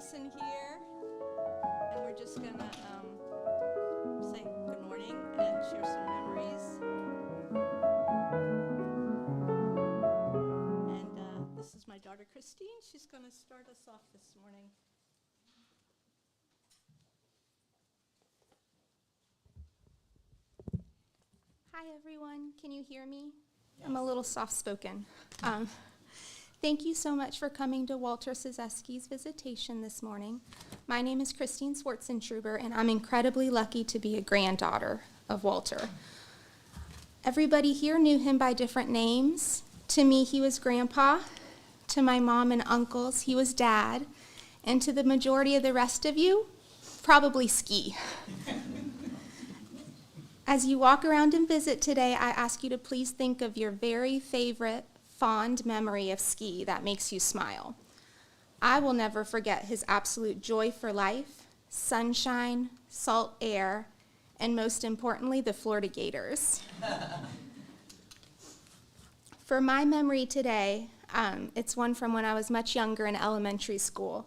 us in here, and we're just gonna say good morning and share some memories. And this is my daughter Christine. She's gonna start us off this morning. Hi everyone, can you hear me? Yes. I'm a little soft-spoken. Thank you so much for coming to Walter Czyzewski's visitation this morning. My name is Christine Swartzentruber, and I'm incredibly lucky to be a granddaughter of Walter. Everybody here knew him by different names. To me, he was Grandpa. To my mom and uncles, he was Dad. And to the majority of the rest of you, probably Ski. As you walk around and visit today, I ask you to please think of your very favorite, fond memory of Ski that makes you smile. I will never forget his absolute joy for life, sunshine, salt air, and most importantly, the Florida Gators. For my memory today, it's one from when I was much younger in elementary school.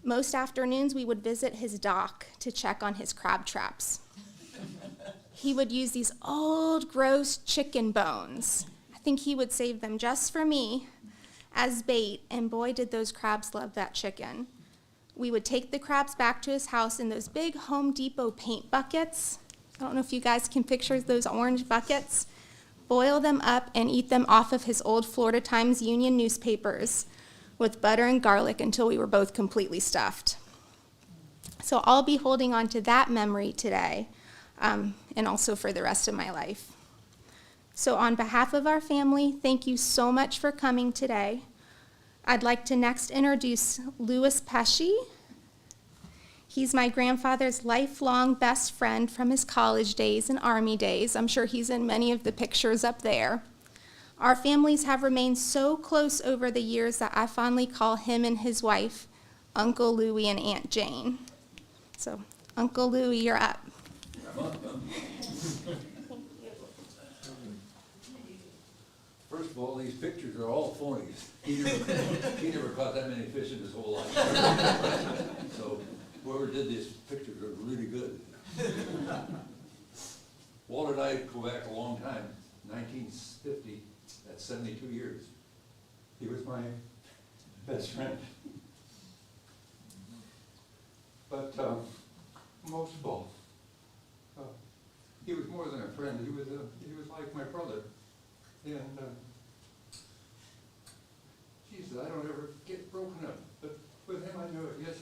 Most afternoons, we would visit his dock to check on his crab traps. He would use these old, gross chicken bones. I think he would save them just for me as bait, and boy, did those crabs love that chicken. We would take the crabs back to his house in those big Home Depot paint buckets. I don't know if you guys can picture those orange buckets. Boil them up and eat them off of his old Florida Times-Union newspapers with butter and garlic until we were both completely stuffed. So I'll be holding on to that memory today. And also for the rest of my life. So on behalf of our family, thank you so much for coming today. I'd like to next introduce Louis Pesci. He's my grandfather's lifelong best friend from his college days and Army days. I'm sure he's in many of the pictures up there. Our families have remained so close over the years that I fondly call him and his wife Uncle Louie and Aunt Jane. So Uncle Louie, you're up. First of all, these pictures are all phonies. He never caught that many fish in his whole life. So whoever did these pictures are really good. Walter and I go back a long time, 1950, that's 72 years. He was my best friend. But most of all, he was more than a friend. He was like my brother. And Jesus, I don't ever get broken up. But with him, I knew it. Yes.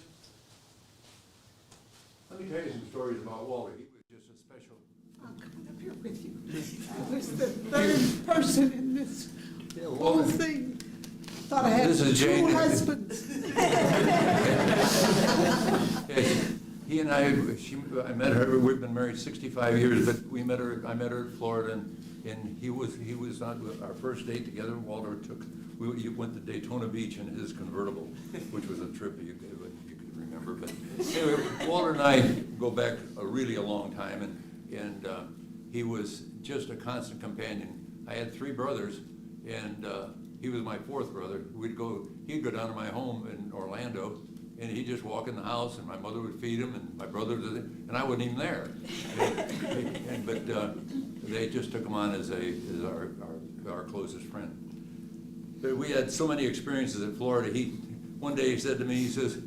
Let me tell you some stories about Walter. He was just a special. I'll come up here with you. I was the third person in this whole thing. Thought I had two husbands. Yes. He and I met her. We've been married 65 years, but I met her in Florida, and he was on our first date together. Walter we went to Daytona Beach in his convertible, which was a trip you could remember. But anyway, Walter and I go back a long time, and he was just a constant companion. I had 3 brothers, and he was my 4th brother. He'd go down to my home in Orlando. And he'd just walk in the house, and my mother would feed him, and my brother would, and I wasn't even there. But they just took him on as our closest friend. But we had so many experiences in Florida. One day he said to me, he says,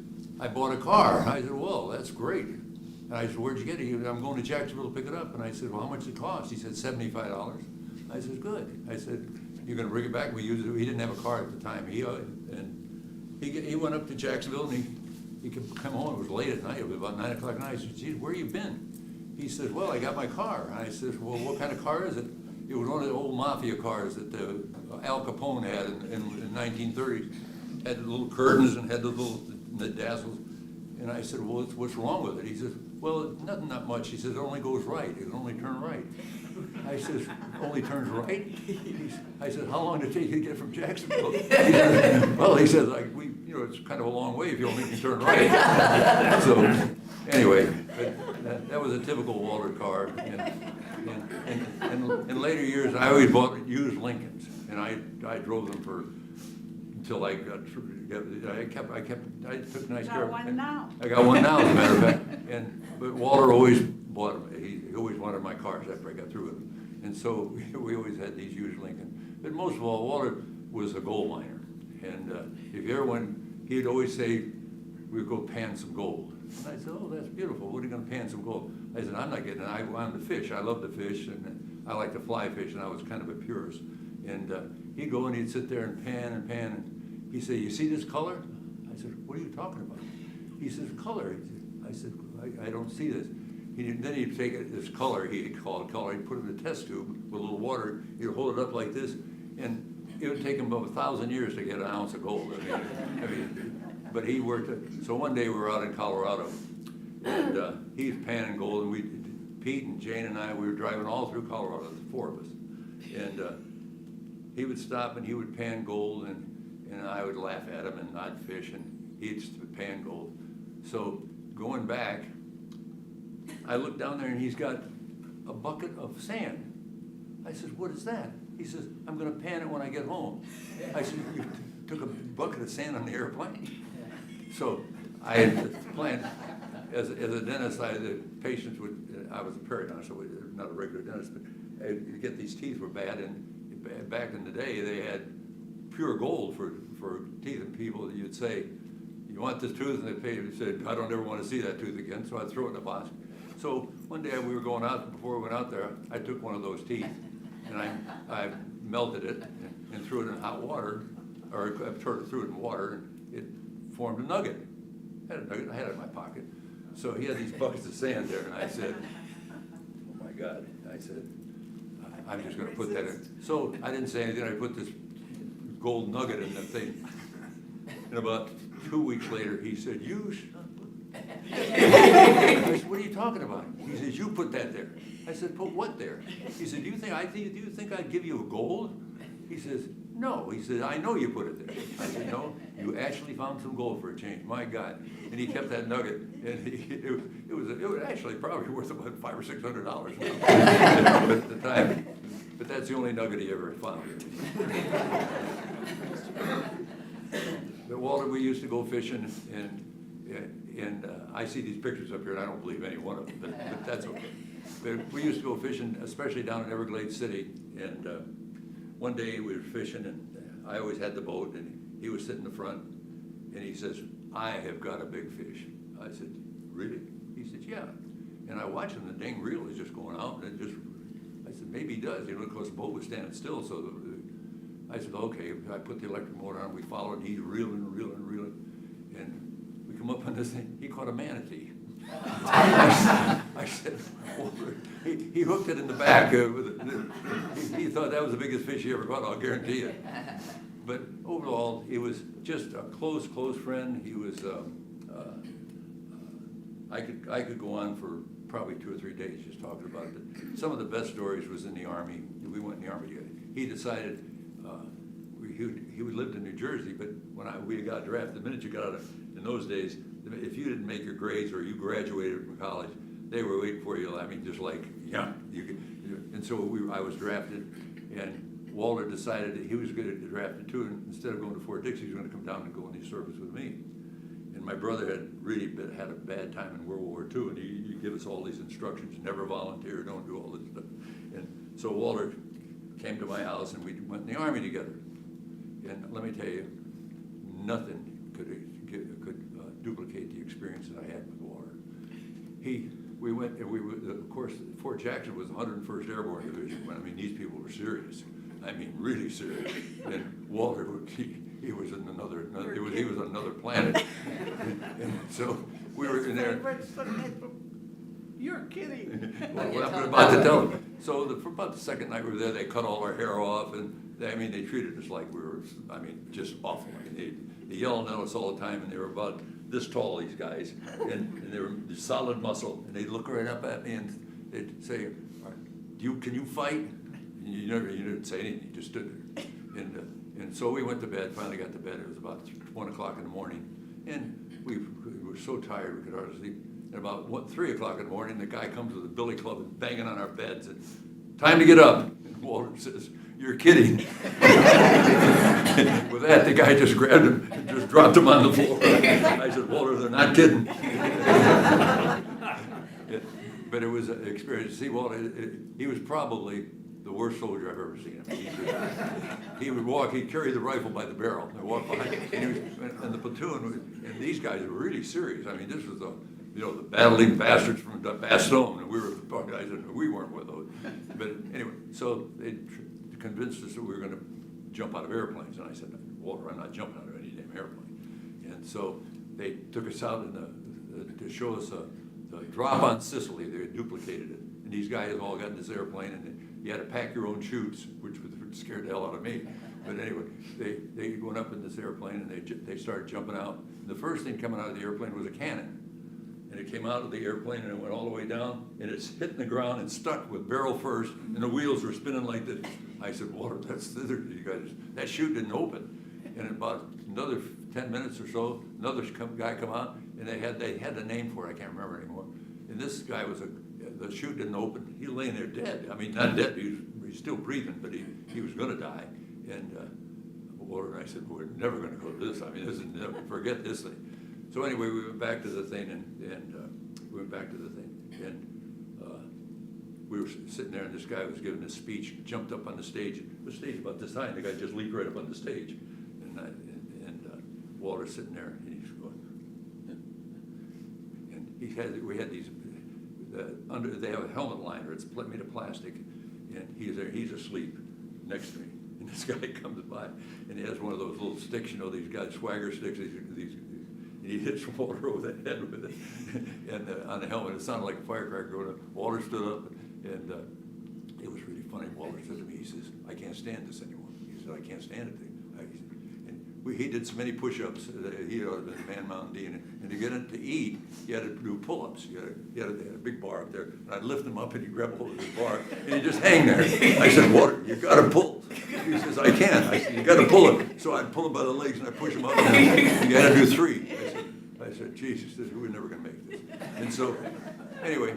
"I bought a car." I said, "Well, that's great." And I said, "Where'd you get it?" "I'm going to Jacksonville to pick it up." And I said, "Well, how much did it cost?" He said, $75. I said, "Good." I said, "You're going to bring it back?" He didn't have a car at the time. He went up to Jacksonville, and he could come home. It was late at night. It was about 9 o'clock at night. I said, "Gee, where you been?" He said, "Well, I got my car." And I said, "Well, what kind of car is it?" It was one of the old mafia cars that Al Capone had in the 1930s. Had the little curtains and had the dazzles. And I said, "Well, what's wrong with it?" He said, "Well, nothing, not much." He said, "It only goes right. It can only turn right." I said, "Only turns right?" I said, "How long did it take you to get from Jacksonville?" He said, "Well," he said, it's kind of a long way if you only can turn right." So anyway, that was a typical Walter car. And in later years, I always bought used Lincolns, and I drove them for until I got through. I took nice care Got of one him. now. I got one now, as a matter of fact. But Walter always bought them. He always wanted my cars after I got through with them. And so we always had these huge Lincoln. But most of all, Walter was a gold miner. And if you ever went, he'd always say, we'd go pan some gold. And I said, oh, that's beautiful. What are you going to pan some gold? I said, I'm not getting it. I want to fish. I love to fish, and I like to fly fish, and I was kind of a purist. And he'd go and he'd sit there and pan and pan. And he'd say, you see this color? I said, what are you talking about? He says, color. I said, I don't see this. Then he'd take this color, he'd call it color, he'd put it in a test tube with a little water, he'd hold it up like this, and it would take him about 1,000 years to get an ounce of gold. I mean, but he worked it. So one day we were out in Colorado, and he's panning gold, and Pete and Jane and I, we were driving all through Colorado, the four of us. And he would stop and he would pan gold, and I would laugh at him and I'd fish, and he'd pan gold. So going back, I looked down there and he's got a bucket of sand. I said, what is that? He says, I'm going to pan it when I get home. I said, you took a bucket of sand on the airplane? So I had planned, as a dentist, the patients would, I was a periodontist, so not a regular dentist, but I'd get these teeth were bad, and back in the day they had pure gold for teeth, and people, you'd say, you want this tooth? And the patient said, I don't ever want to see that tooth again, so I'd throw it in the box. So one day we were going out, before we went out there, I took one of those teeth and I melted it and threw it in hot water, or I threw it in water, and it formed a nugget. I had a nugget, I had it in my pocket. So he had these buckets of sand there, and I said, oh my God, I said, I'm just gonna put that in. So I didn't say anything, I put this gold nugget in the thing. And about 2 weeks later, he said, I said, what are you talking about? He says, you put that there. I said, put what there? He said, do you think I'd give you a gold? He says, no. He said, I know you put it there. I said, no, you actually found some gold for a change. My God. And he kept that nugget, and it was actually probably worth about $500 or $600 now at the time. But that's the only nugget he ever found. But Walter, we used to go fishing, and I see these pictures up here, and I don't believe any one of them, but that's okay. But we used to go fishing, especially down in Everglades City, and one day we were fishing, and I always had the boat, and he was sitting in the front, and he says, I have got a big fish. I said, really? He said, yeah. And I watched him, the dang reel is just going out, and I said, maybe he does. Of course, the boat was standing still, so I said, okay. I put the electric motor on, we followed, and he's reeling, and we come up on this thing, he caught a manatee. I said, Walter, he hooked it in the back. He thought that was the biggest fish he ever caught, I'll guarantee it. But overall, he was just a close friend. He was, I could go on for probably 2 or 3 days just talking about it. But some of the best stories was in the Army. We went in the Army together. He decided, he lived in New Jersey, but when we got drafted, the minute you got out of, in those days, if you didn't make your grades or you graduated from college, they were waiting for you. I mean, just like, yeah, you could. And so I was drafted, and Walter decided that he was going to get drafted too, and instead of going to Fort Dix, he was going to come down and go in the service with me. And my brother had really had a bad time in World War II, and he'd give us all these instructions: never volunteer, don't do all this stuff. And so Walter came to my house, and we went in the Army together. And let me tell you, nothing could duplicate the experience that I had with Walter. Of course, Fort Jackson was the 101st Airborne Division. I mean, these people were serious. I mean, really serious. And Walter, he was in he was on another planet. And so we were in there. You're kidding. Well, I'm about to tell him. So for about the second night we were there, they cut all our hair off, and they treated us like we were, just awful. They yelled at us all the time, and they were about this tall, these guys, and they were solid muscle, and they'd look right up at me and they'd say, can you fight? And you didn't say anything, you just stood there. And so we went to bed, finally got to bed. It was about 1 o'clock in the morning, and we were so tired we could hardly sleep. And about 3 o'clock in the morning, the guy comes with a billy club and banging on our beds, and time to get up. And Walter says, you're kidding. With that, the guy just grabbed him and just dropped him on the floor. I said, Walter, they're not kidding. But it was an experience. See, Walter, he was probably the worst soldier I've ever seen him. He would walk, he'd carry the rifle by the barrel, and walk behind, and the platoon, and these guys were really serious. I mean, this was the battling bastards from Bastogne, and we were the guys, and we weren't with those. But anyway, so they convinced us that we were going to jump out of airplanes, and I said, Walter, I'm not jumping out of any damn airplane. And so they took us out to show us the drop on Sicily. They had duplicated it, and these guys all got in this airplane, and you had to pack your own chutes, which scared the hell out of me. But anyway, they went up in this airplane, and they started jumping out. The first thing coming out of the airplane was a cannon. And it came out of the airplane, and it went all the way down, and it's hitting the ground and stuck with barrel first, and the wheels were spinning like this. I said, Walter, you guys, that chute didn't open. And in about another 10 minutes or so, another guy come out, and they had a name for it, I can't remember anymore. And this guy the chute didn't open. He lay in there dead. I mean, not dead, he's still breathing, but he was gonna die. And Walter and I said, we're never gonna go to this. I mean, forget this thing. So anyway, we went back to the thing, and we were sitting there, and this guy was giving a speech, jumped up on the stage about this high, and the guy just leaped right up on the stage. And Walter's sitting there, and he's going, and we had these, they have a helmet liner, it's made of plastic, and he's asleep next to me. And this guy comes by, and he has one of those little sticks, these guys, swagger sticks, and he hits Walter over the head with it, and on the helmet, it sounded like a firecracker going up. Walter stood up, and it was really funny. Walter said to me, he says, I can't stand this anymore. He said, I can't stand it. He did so many push-ups. He had been Man Mountain Dean, and to get it to eat, you had to do pull-ups. They had a big bar up there, and I'd lift him up, and he'd grab hold of the bar, and he'd just hang there. I said, Walter, you got to pull. He says, I can't. I said, you got to pull him. So I'd pull him by the legs, and I'd push him up, and you had to do 3. I said, Jesus, we're never going to make this. And so, anyway,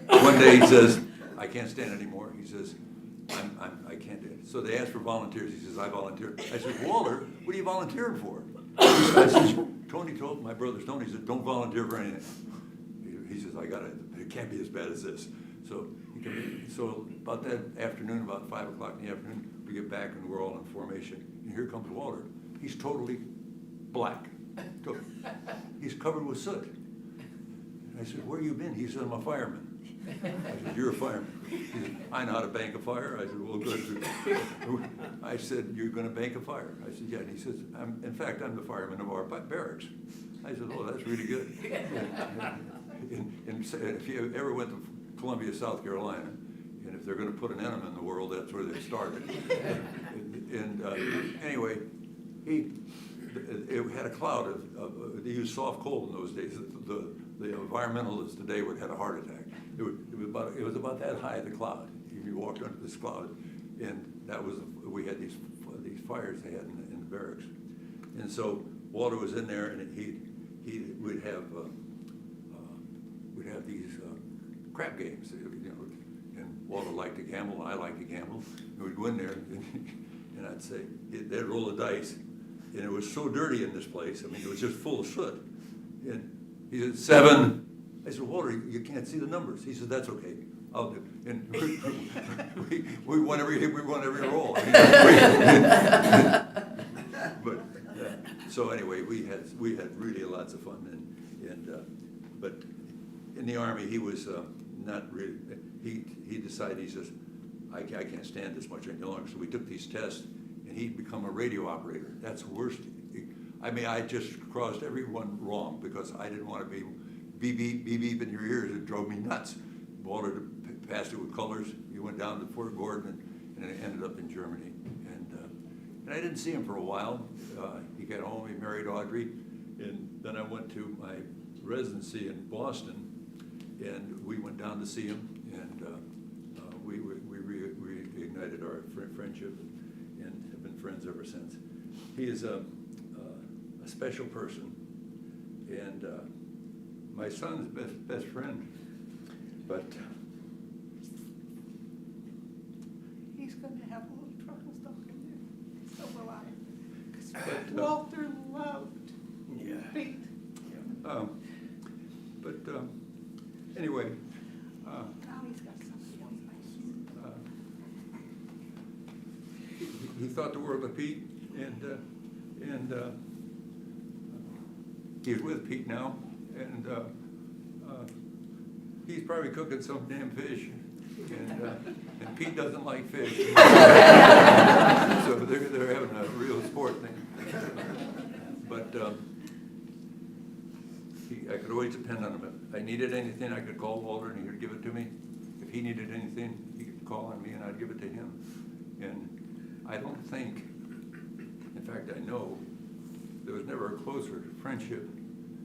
one day he says, I can't stand anymore. He says, I can't do it. So they asked for volunteers. He says, I volunteer. I said, Walter, what are you volunteering for? I said, Tony told my brother Tony, he said, don't volunteer for anything. He says, it can't be as bad as this. So about that afternoon, about 5 o'clock in the afternoon, we get back and we're all in formation. And here comes Walter. He's totally black. He's covered with soot. And I said, where you been? He said, I'm a fireman. I said, you're a fireman. He said, I know how to bank a fire. I said, well, good. I said, you're going to bank a fire? I said, yeah. And he says, in fact, I'm the fireman of our barracks. I said, oh, that's really good. And if you ever went to Columbia, South Carolina, and if they're going to put an enema in the world, that's where they started. Anyway, it had a cloud they used soft coal in those days. The environmentalists today would have had a heart attack. It was about that high, the cloud. You walked under this cloud, and we had these fires they had in the barracks. And so Walter was in there, and we'd have these crap games, and Walter liked to gamble, and I liked to gamble. And we'd go in there, and I'd say, they'd roll the dice, and it was so dirty in this place. I mean, it was just full of soot. And he said, 7. I said, Walter, you can't see the numbers. He said, that's okay. I'll do it. And we won every roll. So anyway, we had really lots of fun. But in the Army, he was not really. He decided, he says, I can't stand this much any longer. So we took these tests, and he'd become a radio operator. That's the worst. I mean, I just crossed everyone wrong because I didn't want to be beep in your ears. It drove me nuts. Walter passed it with colors. He went down to Fort Gordon and ended up in Germany. And I didn't see him for a while. He got home, he married Audrey, and then I went to my residency in Boston, and we went down to see him, and we reignited our friendship and have been friends ever since. He is a special person, and my son's best friend, but He's going to have a little trouble talking there. So will I. anyway, he thought the world of Pete, and he's with Pete now, and he's probably cooking some damn fish, and Pete doesn't like fish, so they're having a real sport thing. But I could always depend on him. If I needed anything, I could call Walter and he would give it to me. If he needed anything, he could call on me and I'd give it to him. And I don't think, in fact I know, there was never a closer friendship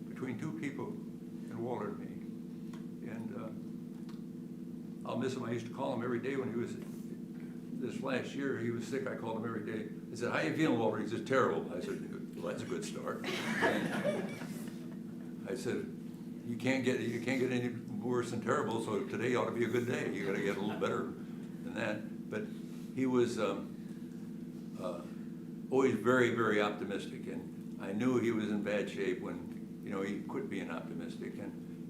between two people than Walter and me. And I'll miss him. I used to call him every day when he was, this last year he was sick, I called him every day. I said, "How you feeling, Walter?" He said, "Terrible." I said, "Well, that's a good start." And I said, you can't get any worse than terrible, so today ought to be a good day. You gotta get a little better than that. But he was always very, very optimistic, and I knew he was in bad shape when, he quit being optimistic,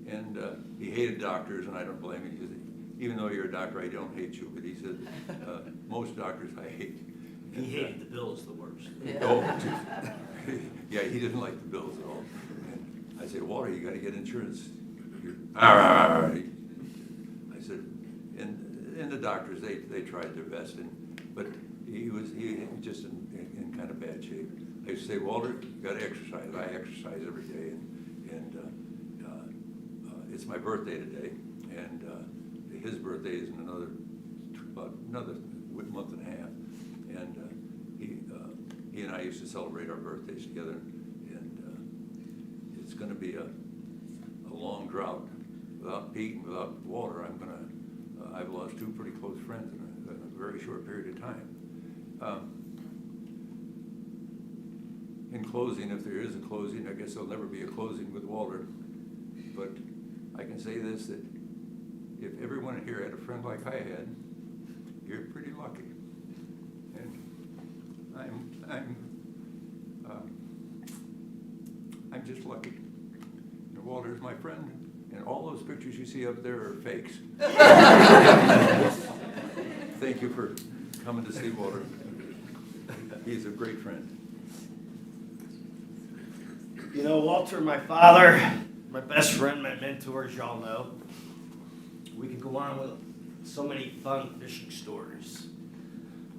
and he hated doctors, and I don't blame him. He said, "Even though you're a doctor, I don't hate you," but he said, "Most doctors I hate." He hated the bills the worst. Oh, yeah, he didn't like the bills at all. And I said, "Walter, you got to get insurance." I said, and the doctors, they tried their best, but he was just in kind of bad shape. I used to say, "Walter, you got to exercise." I exercise every day, and it's my birthday today, and his birthday is in about another month and a half, and he and I used to celebrate our birthdays together, and it's going to be a long drought. Without Pete and without Walter, I've lost two pretty close friends in a very short period of time. In closing, if there is a closing, I guess there'll never be a closing with Walter, but I can say this, that if everyone here had a friend like I had, you're pretty lucky. And I'm just lucky. And Walter's my friend, and all those pictures you see up there are fakes. Thank you for coming to see Walter. He's a great friend. Walter, my father, my best friend, my mentor, as y'all know. We could go on with so many fun fishing stories.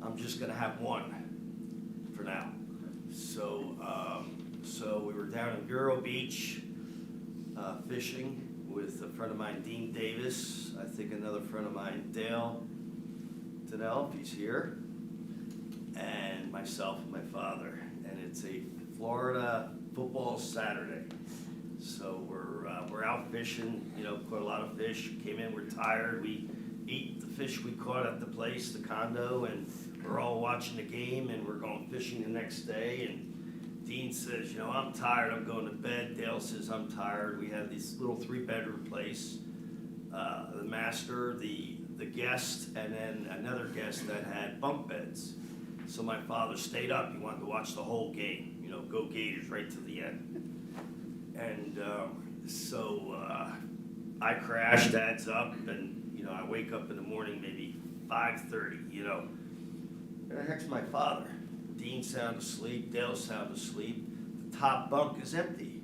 I'm just gonna have one for now. So we were down in Vero Beach fishing with a friend of mine, Dean Davis. I think another friend of mine, Dale Tennell, if he's here, and myself and my father. And it's a Florida football Saturday. So we're out fishing, caught a lot of fish, came in, we're tired, we eat the fish we caught at the place, the condo, and we're all watching the game, and we're going fishing the next day, and Dean says, "I'm tired, I'm going to bed." Dale says, "I'm tired." We had this little 3-bedroom place, the master, the guest, and then another guest that had bunk beds. So my father stayed up, he wanted to watch the whole game, go Gators right to the end. And so I crash, Dad's up, and I wake up in the morning, maybe 5:30, and I text my father. Dean's sound asleep, Dale's sound asleep. The top bunk is empty.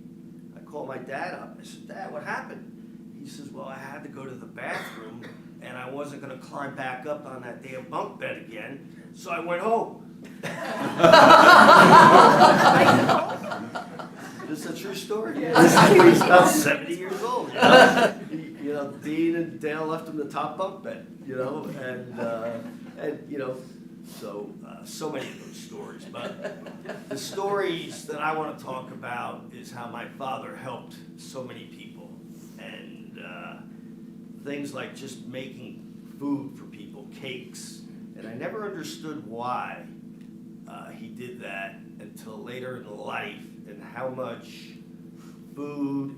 I call my dad up. I said, "Dad, what happened?" He says, "Well, I had to go to the bathroom, and I wasn't going to climb back up on that damn bunk bed again, so I went home." This is a true story. He's about 70 years old. Dean and Dale left him the top bunk bed. So many of those stories. But the stories that I want to talk about is how my father helped so many people, and things like just making food for people, cakes. And I never understood why he did that until later in life, and how much food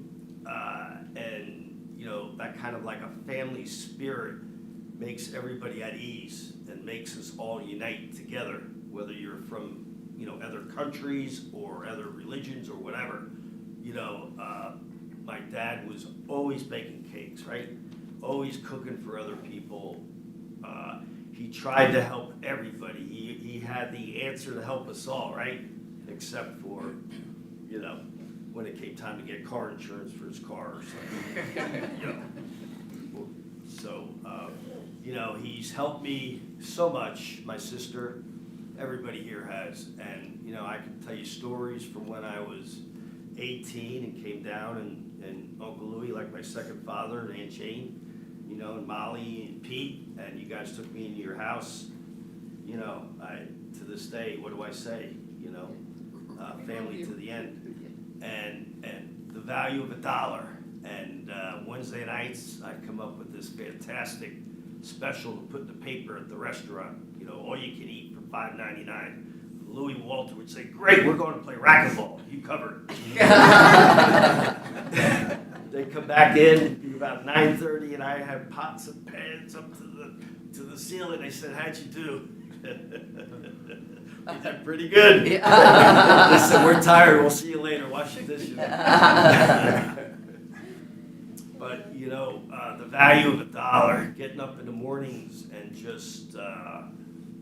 and that kind of like a family spirit makes everybody at ease and makes us all unite together, whether you're from other countries or other religions or whatever. my dad was always baking cakes, right? Always cooking for other people. He tried to help everybody. He had the answer to help us all, right? Except for, you know, when it came time to get car insurance for his car or something. You know. So, you know, he's helped me so much, my sister, everybody here has. And, you know, I can tell you stories from when I was 18 and came down and Uncle Louie, like my second father, and Aunt Jane, you know, and Molly and Pete, and you guys took me into your house. You know, to this day, what do I say? You know, family to the end. And the value of $1. And Wednesday nights, I come up with this fantastic special to put in the paper at the restaurant. You know, all you can eat for $5.99. Louis Walter would say, "Great, we're going to play racquetball. You cover it." They come back in, it'd be about 9:30, and I have pots and pans up to the ceiling. They said, "How'd you do?" We did pretty good. They said, "We're tired. We'll see you later. Wash the dishes." But you know, the value of $1, getting up in the mornings and just,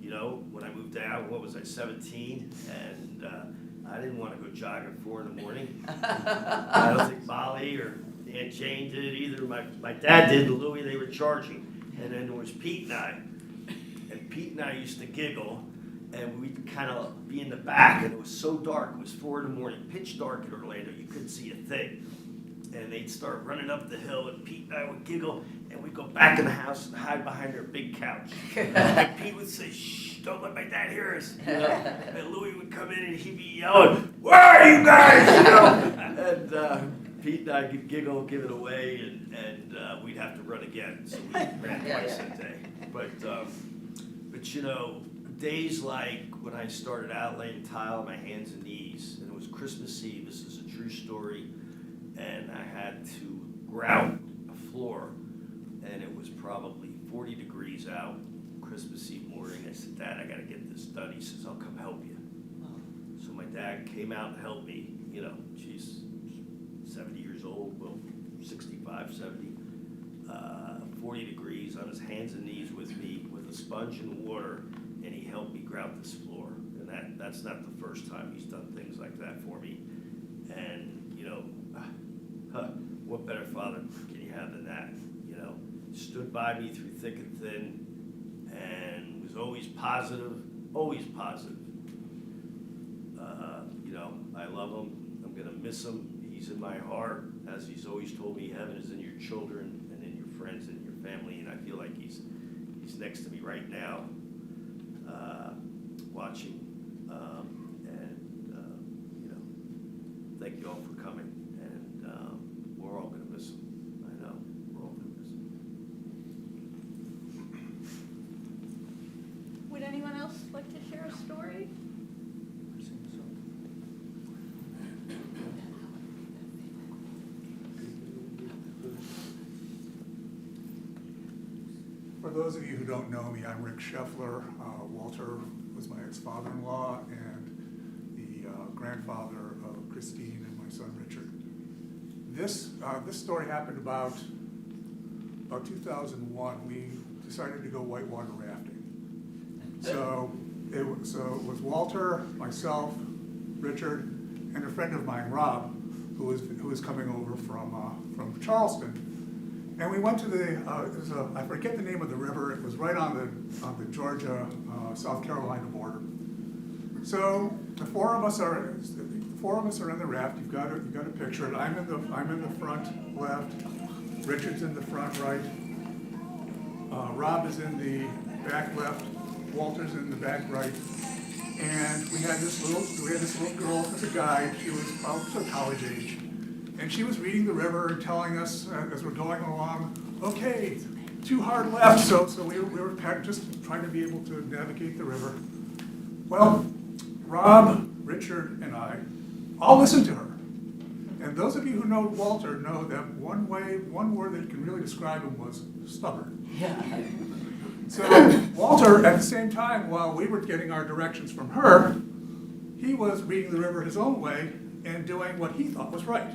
you know, when I moved down, what was I, 17, and I didn't want to go jogging at 4 in the morning. I don't think Molly or Aunt Jane did either. My dad did. Louie, they were charging, and then there was Pete and I. And Pete and I used to giggle, and we'd kind of be in the back, and it was so dark. It was 4 in the morning, pitch dark in Orlando. You couldn't see a thing. And they'd start running up the hill, and Pete and I would giggle, and we'd go back in the house and hide behind their big couch. And Pete would say, "Shh, don't let my dad hear us." You know? And Louie would come in, and he'd be yelling, "Where are you guys?" You know? And Pete and I could giggle, give it away, and we'd have to run again. So we ran twice a day. But you know, days like when I started out laying tile on my hands and knees, and it was Christmas Eve, this is a true story, and I had to grout a floor, and it was probably 40 degrees out, Christmas Eve morning. I said, "Dad, I gotta get this done." He says, "I'll come help you." So my dad came out and helped me. You know, she's 70 years old, well, 65, 70, 40 degrees on his hands and knees with me, with a sponge and water, and he helped me grout this floor. And that's not the first time he's done things like that for me. And, you know, what better father can you have than that? You know, stood by me through thick and thin, and was always positive, always positive. You know, I love him. I'm gonna miss him. He's in my heart, as he's always told me. Heaven is in your children and in your friends and your family, and I feel like he's next to me right now, watching. You know, thank you all for coming, and we're all gonna miss him. I know, we're all gonna miss him. Would anyone else like to share a story? For those of you who don't know me, I'm Rick Scheffler. Walter was my ex-father-in-law and the grandfather of Christine and my son Richard. This story happened about 2001. We decided to go whitewater rafting. So it was Walter, myself, Richard, and a friend of mine, Rob, who was coming over from Charleston. And we went to I forget the name of the river. It was right on the Georgia, South Carolina border. So the four of us are in the raft. You've got to picture it. I'm in the front left. Richard's in the front right. Rob is in the back left. Walter's in the back right. And we had this little girl as a guide. She was probably college age. And she was reading the river and telling us as we're going along, okay, 2 hard left. So we were just trying to be able to navigate the river. Well, Rob, Richard, and I all listened to her. And those of you who know Walter know that one word that can really describe him was stubborn. Yeah. So Walter, at the same time, while we were getting our directions from her, he was reading the river his own way and doing what he thought was right.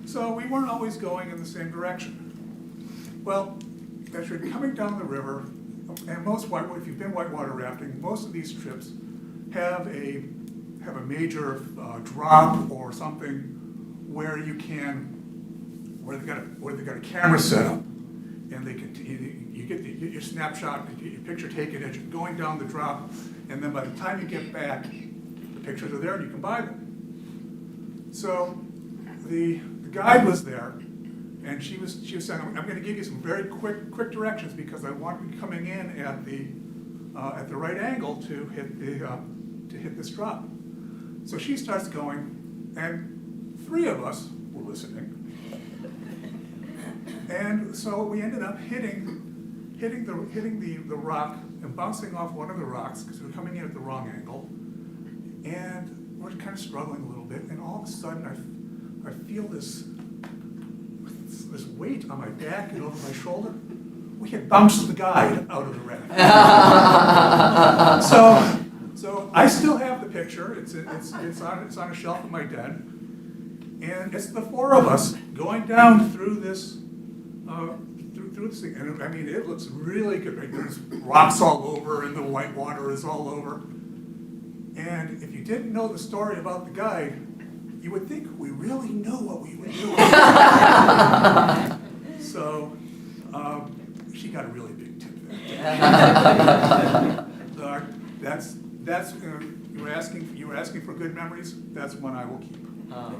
So we weren't always going in the same direction. Well, as you're coming down the river, and if you've been whitewater rafting, most of these trips have a major drop or something where they've got a camera set up, and you get your snapshot, your picture taken as you're going down the drop, and then by the time you get back, the pictures are there and you can buy them. So the guide was there, and she was saying, I'm going to give you some very quick directions because I want you coming in at the right angle to hit this drop. So she starts going, and 3 of us were listening. And so we ended up hitting the rock and bouncing off one of the rocks because we were coming in at the wrong angle. And we're kind of struggling a little bit, and all of a sudden I feel this weight on my back and over my shoulder. We had bounced the guide out of the raft. So I still have the picture. It's on a shelf in my den, and it's the 4 of us going down through this through this thing. And I mean, it looks really good. Right? There's rocks all over, and the white water is all over. And if you didn't know the story about the guide, you would think we really know what we were doing. So she got a really big tip there. That's you were asking for good memories. That's one I will keep. I'll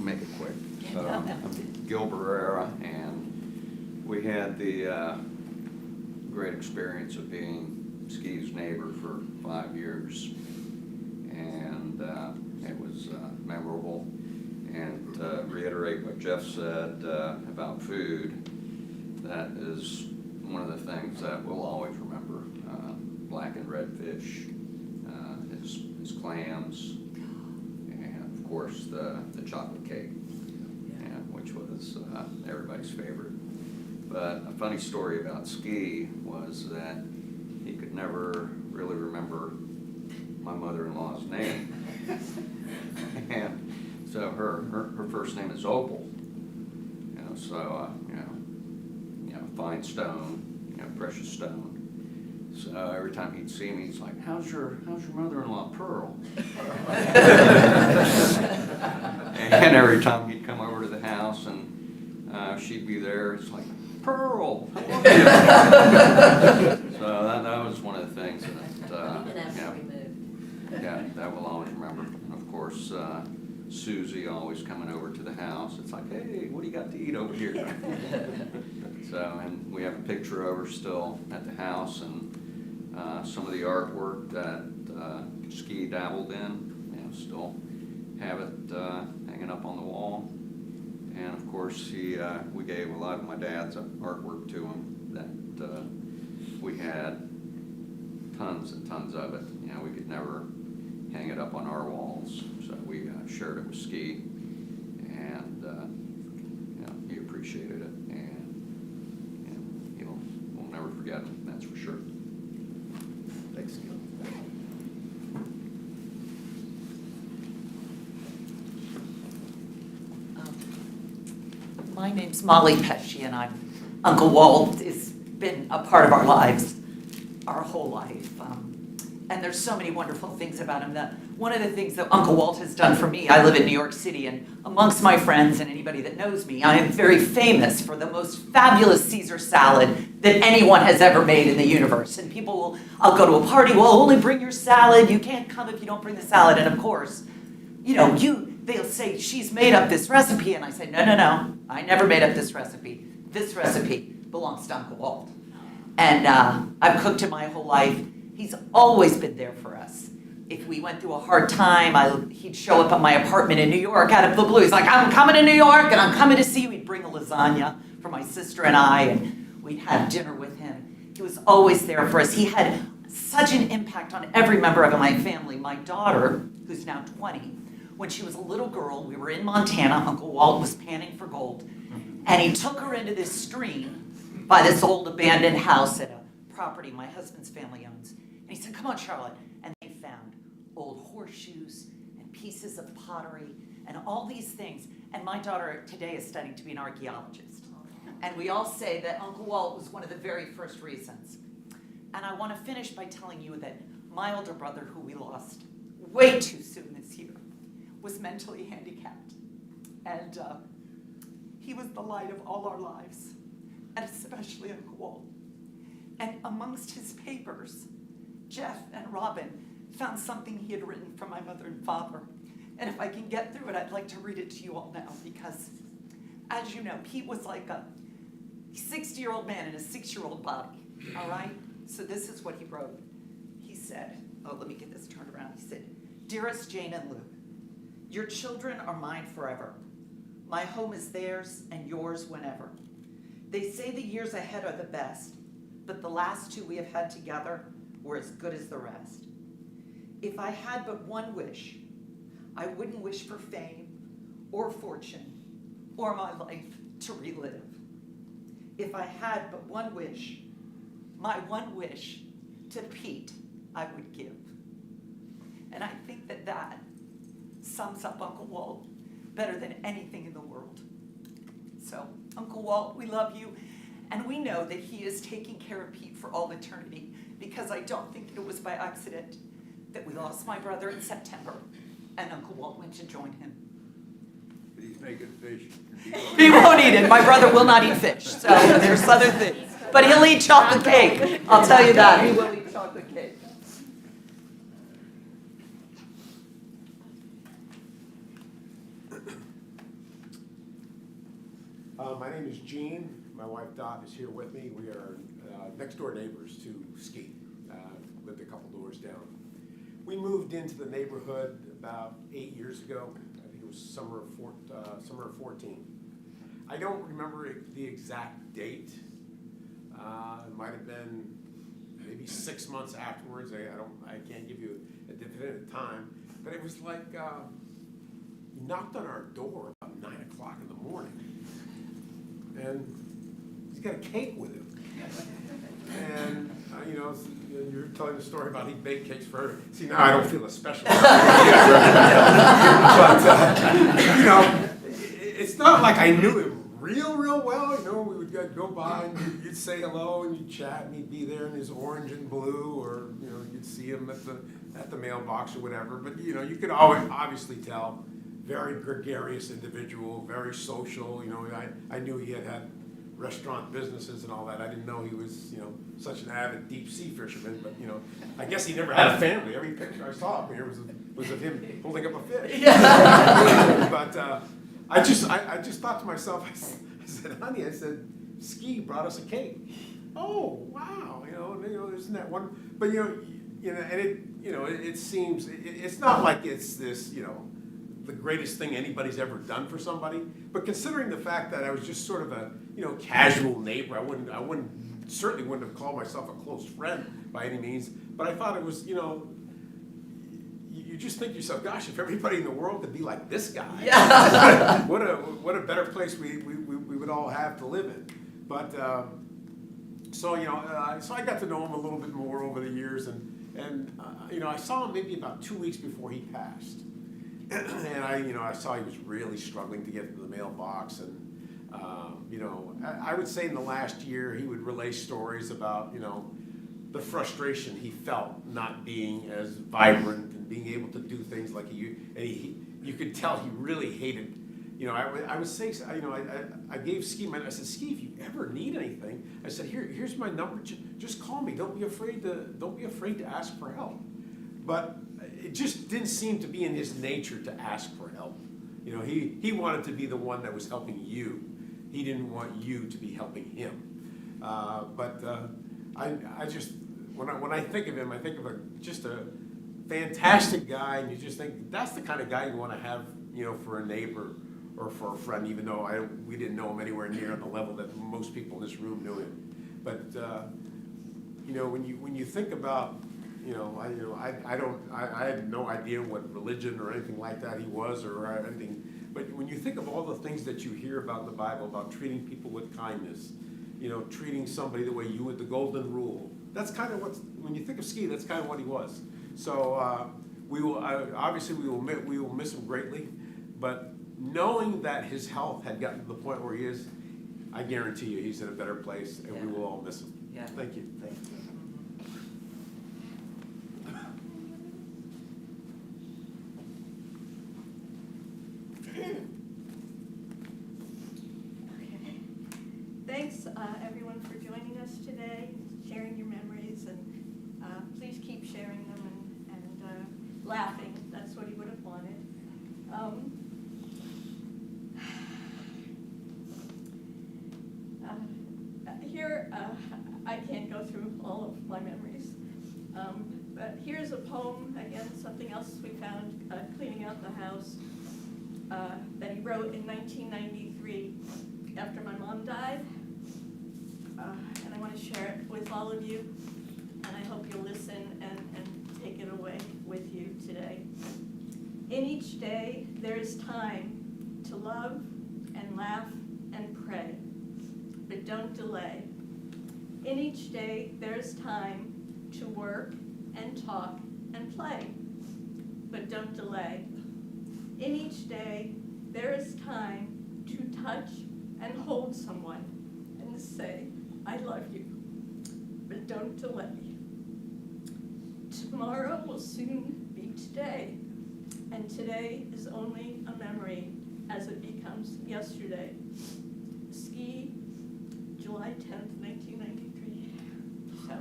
make it quick. I'm Gil Barrera, and we had the great experience of being Ski's neighbor for 5 years, and it was memorable. And to reiterate what Jeff said about food, that is one of the things that we'll always remember. Black and red fish, his clams, and of course the chocolate cake, which was everybody's favorite. But a funny story about Ski was that he could never really remember my mother-in-law's name. And so her first name is Opal. Fine stone, precious stone. So every time he'd see me, he's like, how's your mother-in-law, Pearl? And every time he'd come over to the house and she'd be there, it's like, Pearl, how are you? So that was one of the things that we'll always remember. And of course, Susie always coming over to the house. It's like, hey, what do you got to eat over here? So, and we have a picture of her still at the house, and some of the artwork that Ski dabbled in, still have it hanging up on the wall. And of course, we gave a lot of my dad's artwork to him that we had tons and tons of it. We could never hang it up on our walls, so we shared it with Ski, and he appreciated it, and we'll never forget him, that's for sure. Thanks, Ski. My name's Molly Pesci, and Uncle Walt has been a part of our lives, our whole life. And there's so many wonderful things about him. One of the things that Uncle Walt has done for me, I live in New York City, and amongst my friends and anybody that knows me, I am very famous for the most fabulous Caesar salad that anyone has ever made in the universe. And I'll go to a party, well, only bring your salad. You can't come if you don't bring the salad. And of course, they'll say, she's made up this recipe. And I say, no, I never made up this recipe. This recipe belongs to Uncle Walt. And I've cooked him my whole life. He's always been there for us. If we went through a hard time, he'd show up at my apartment in New York out of the blue. He's like, I'm coming to New York and I'm coming to see you. He'd bring a lasagna for my sister and I, and we'd have dinner with him. He was always there for us. He had such an impact on every member of my family. My daughter, who's now 20, when she was a little girl, we were in Montana. Uncle Walt was panning for gold. And he took her into this stream by this old abandoned house at a property my husband's family owns. And he said, come on, Charlotte. And they found old horseshoes and pieces of pottery and all these things. And my daughter today is studying to be an archaeologist. And we all say that Uncle Walt was one of the very first reasons. And I want to finish by telling you that my older brother, who we lost way too soon this year, was mentally handicapped. And he was the light of all our lives, and especially Uncle Walt. And amongst his papers, Jeff and Robin found something he had written from my mother and father. And if I can get through it, I'd like to read it to you all now, because as you know, Pete was like a 60-year-old man in a 6-year-old body, all right? So this is what he wrote. He said, oh, let me get this turned around. He said, dearest Jane and Luke, your children are mine forever. My home is theirs and yours whenever. They say the years ahead are the best, but the last 2 we have had together were as good as the rest. If I had but one wish, I wouldn't wish for fame or fortune or my life to relive. If I had but one wish, my one wish to Pete I would give. And I think that that sums up Uncle Walt better than anything in the world. So, Uncle Walt, we love you, and we know that he is taking care of Pete for all eternity, because I don't think it was by accident that we lost my brother in September, and Uncle Walt went to join him. But he's making fish. He won't eat it. My brother will not eat fish, so there's other things. But he'll eat chocolate cake. I'll tell you that. He will eat chocolate cake. My name is Gene. My wife Dot is here with me. We are next door neighbors to Ski. Lived a couple doors down. We moved into the neighborhood about 8 years ago. I think it was summer of 14. I don't remember the exact date. It might have been maybe 6 months afterwards. I can't give you a definitive time, but it was like he knocked on our door about 9 o'clock in the morning. And he's got a cake with him. And, you're telling the story about he baked cakes for her. See, now I don't feel as special. But, it's not like I knew him real well. We would go by and you'd say hello and you'd chat and he'd be there in his orange and blue, or, you'd see him at the mailbox or whatever. But, you could always obviously tell. Very gregarious individual, very social. I knew he had restaurant businesses and all that. I didn't know he was, such an avid deep sea fisherman. But I guess he never had a family. Every picture I saw of here was of him holding up a fish. But I just thought to myself, I said, honey, I said, Ski brought us a cake. Oh wow, isn't that one? But it seems it's not like it's this the greatest thing anybody's ever done for somebody, but considering the fact that I was just sort of a casual neighbor, I certainly wouldn't have called myself a close friend by any means, but I thought it was you just think to yourself, gosh, if everybody in the world could be like this guy, yeah. what a better place we would all have to live in. But so I got to know him a little bit more over the years, and I saw him maybe about 2 weeks before he passed. And I saw he was really struggling to get to the mailbox, and I would say in the last year he would relay stories about the frustration he felt not being as vibrant and being able to do things like you could tell he really hated. I would say I gave Ski I said, Ski, if you ever need anything, I said, here's my number. Just call me. Don't be afraid to ask for help. But it just didn't seem to be in his nature to ask for help. He wanted to be the one that was helping you. He didn't want you to be helping him. But I just, when I think of him, I think of just a fantastic guy, and you just think that's the kind of guy you want to have, for a neighbor or for a friend, even though we didn't know him anywhere near on the level that most people in this room knew him. But when you think about I had no idea what religion or anything like that he was or anything, But when you think of all the things that you hear about in the Bible, about treating people with kindness, you know, treating somebody the way you would, the golden rule, that's kind of what's, when you think of Ski, that's kind of what he was. So we will, obviously we will miss him greatly, but knowing that his health had gotten to the point where he is, I guarantee you he's in a better place, and we will all miss him. Yeah. Thank you. Thank you. Thanks, everyone, for joining us today, sharing your memories, and please keep sharing them and laughing. That's what he would have wanted. Here, I can't go through all of my memories, but here's a poem, again, something else we found cleaning out the house, that he wrote in 1993 after my mom died. And I want to share it with all of you, and I hope you'll listen and take it away with you today. In each day, there is time to love and laugh and pray, but don't delay. In each day, there is time to work and talk and play, but don't delay. In each day, there is time to touch and hold someone and say, I love you, but don't delay. Tomorrow will soon be today, and today is only a memory as it becomes yesterday. Ski, July 10th, 1993. So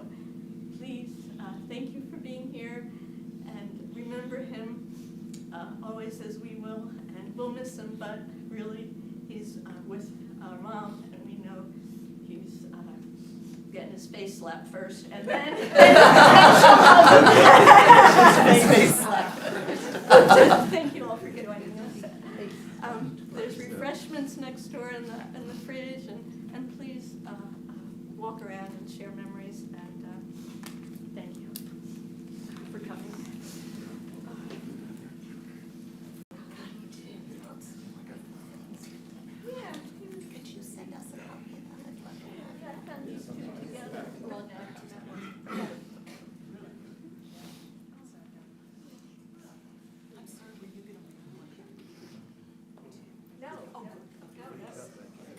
please, thank you for being here, and remember him always, as we will, and we'll miss him, but really he's with our mom, and we know he's getting his face slapped first, and then face slapped. Thank you all for joining us. There's refreshments next door in the fridge, and please walk around and share memories, and thank you for coming. Could you send us a copy of that? I found these two together. Well, no, that one. No, oh, no, that's,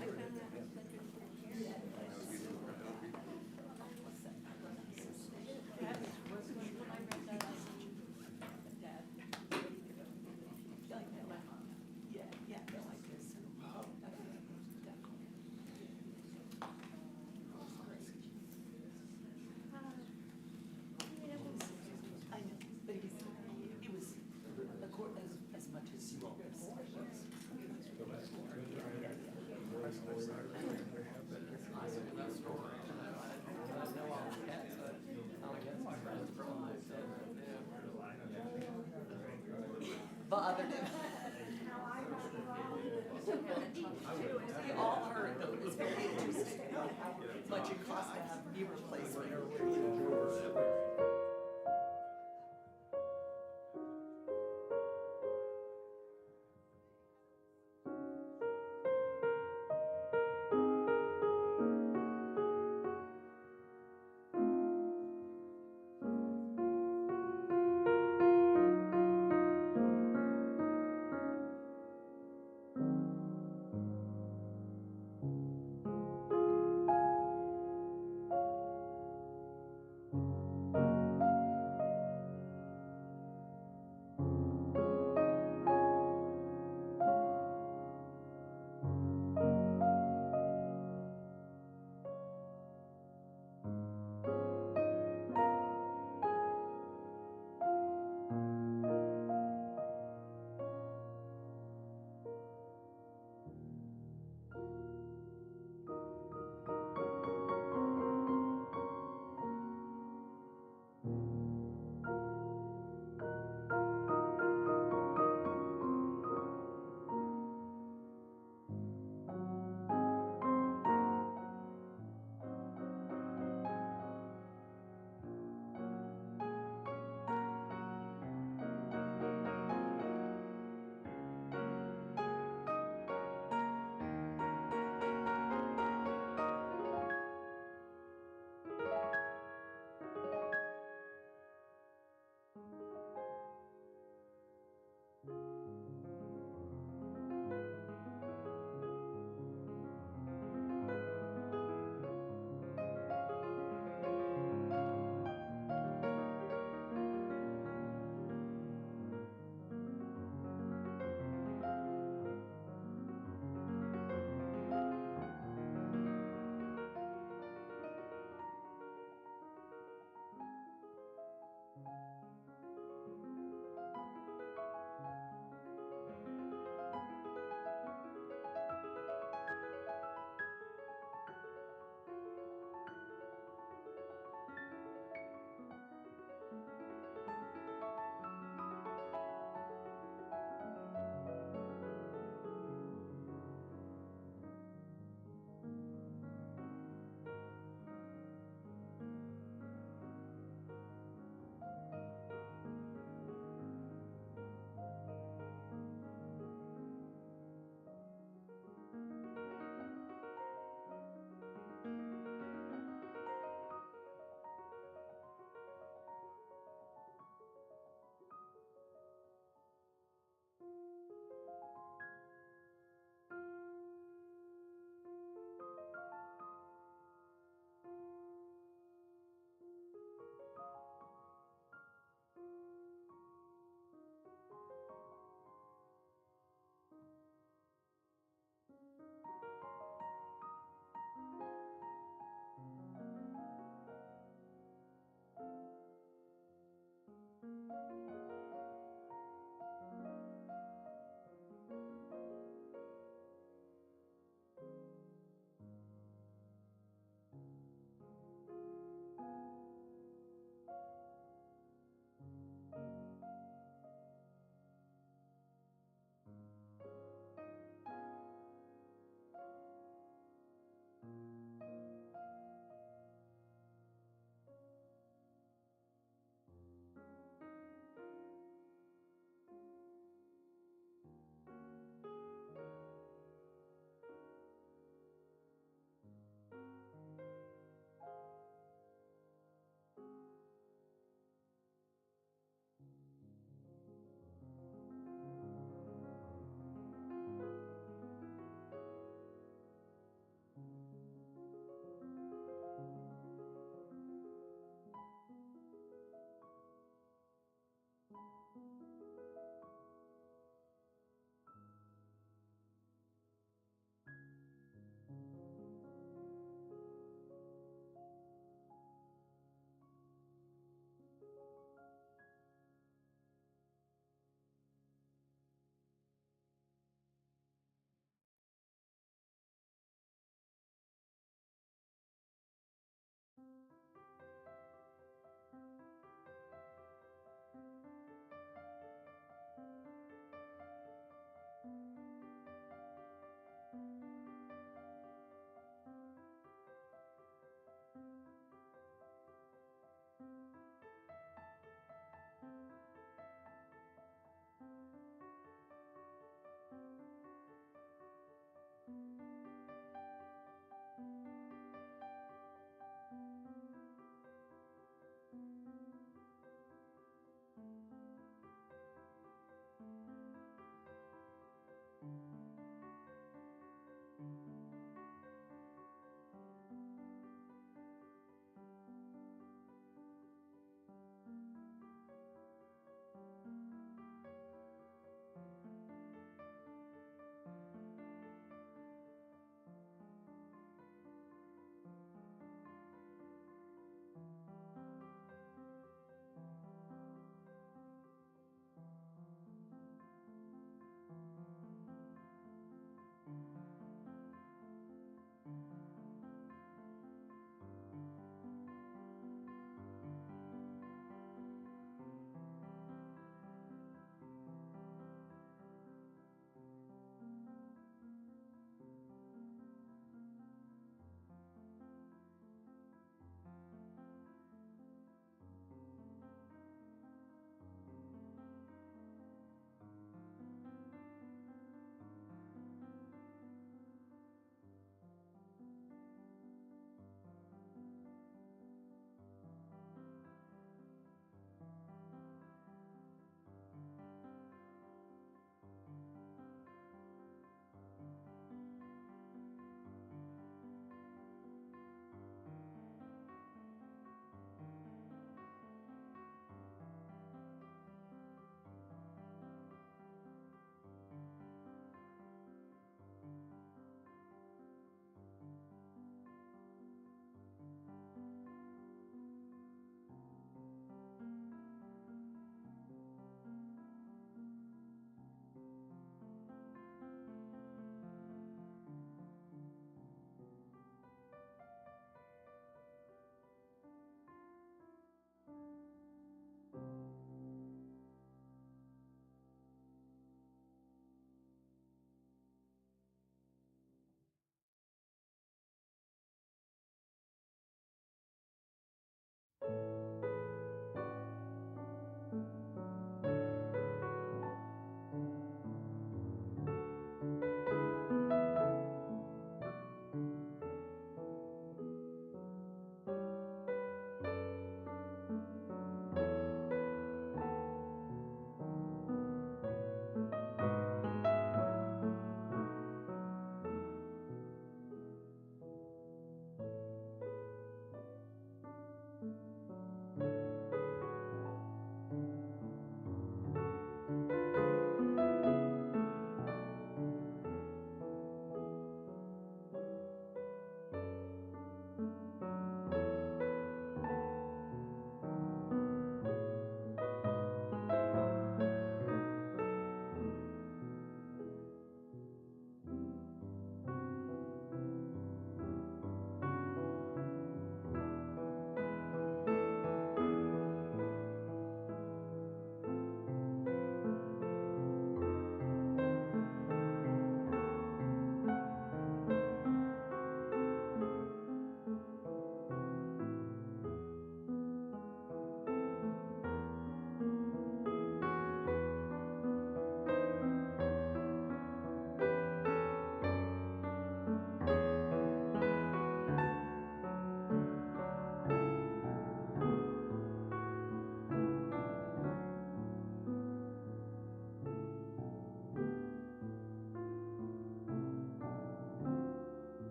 I found that. But other than we all heard, though, it was very interesting how much it costs to have knee replacement.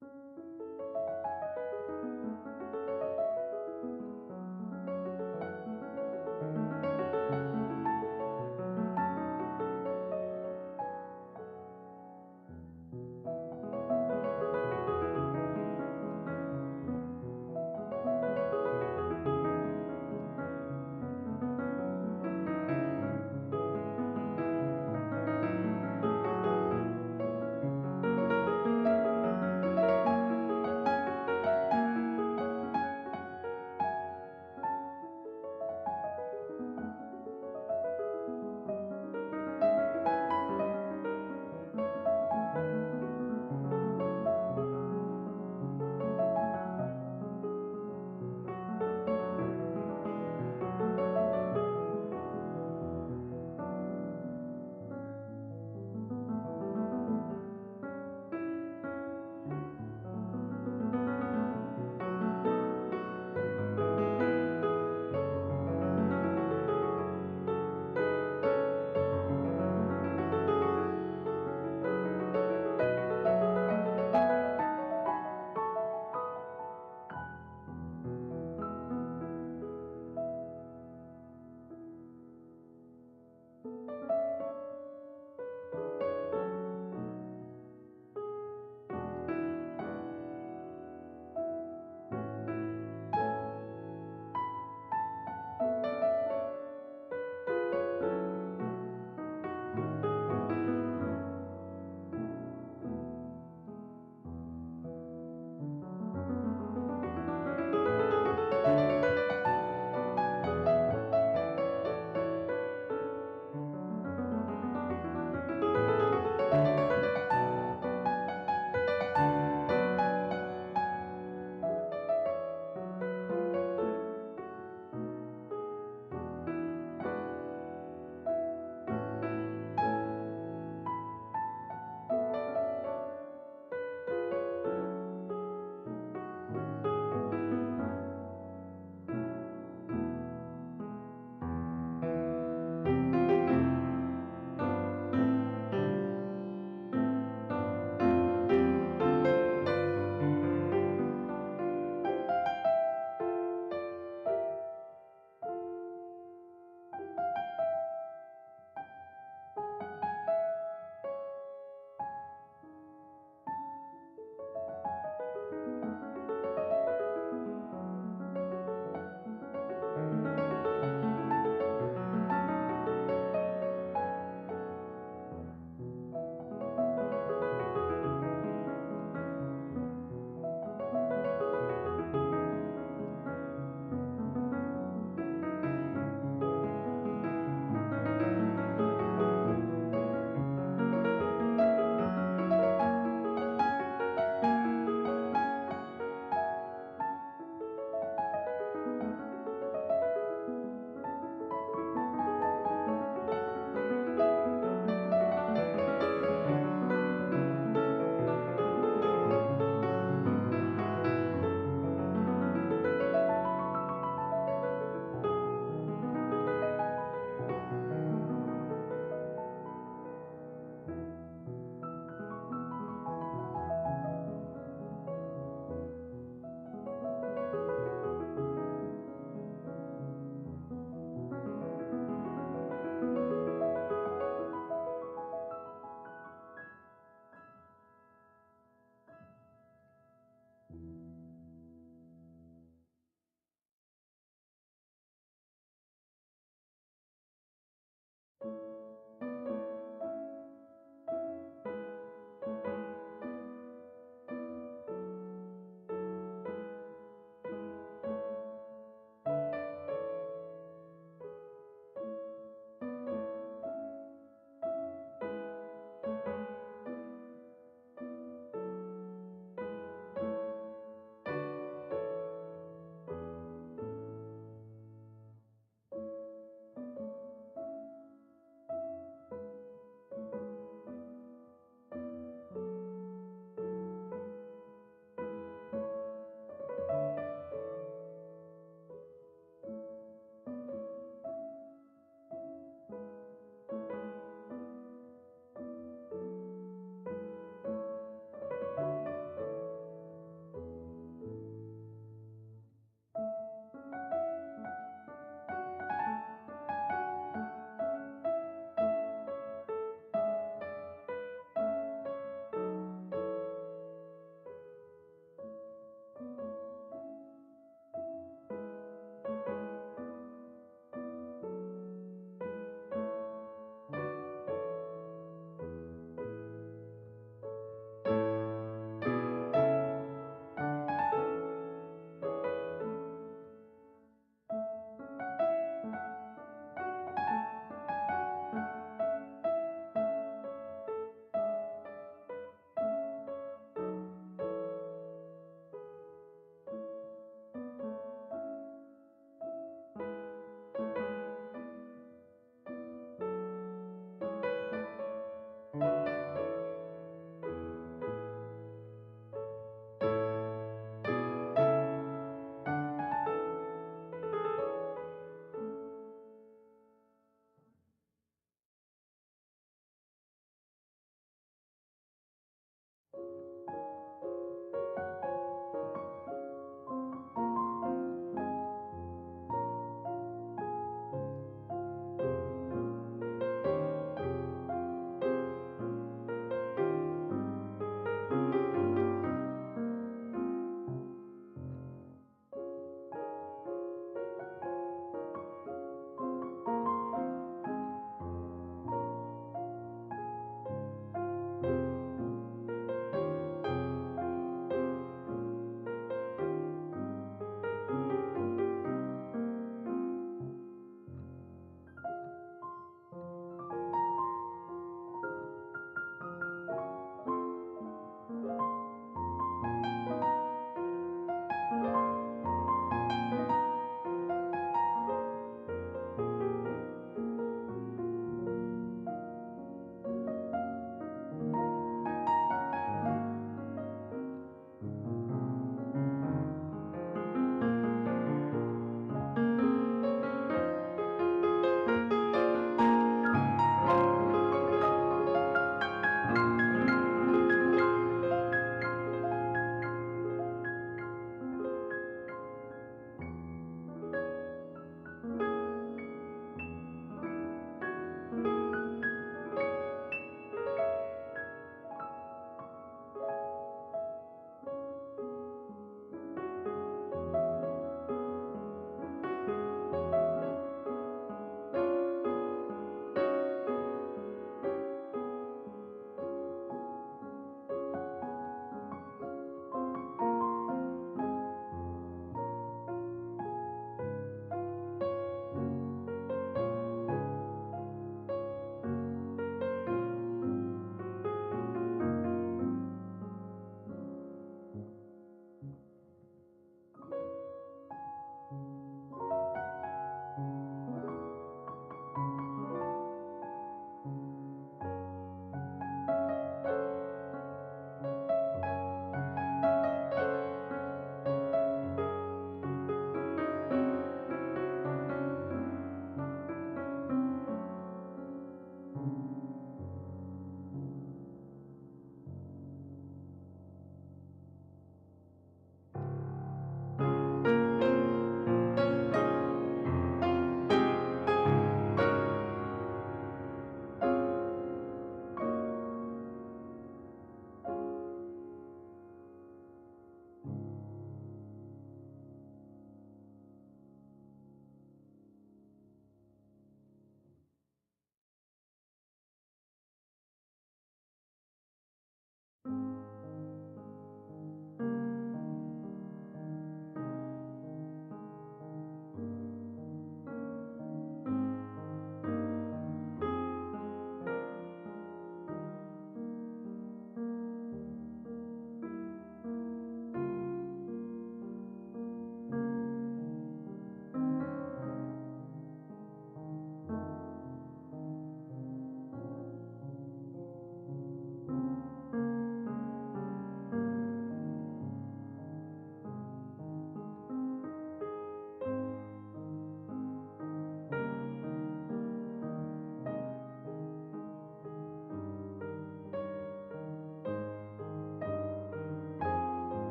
Thank you.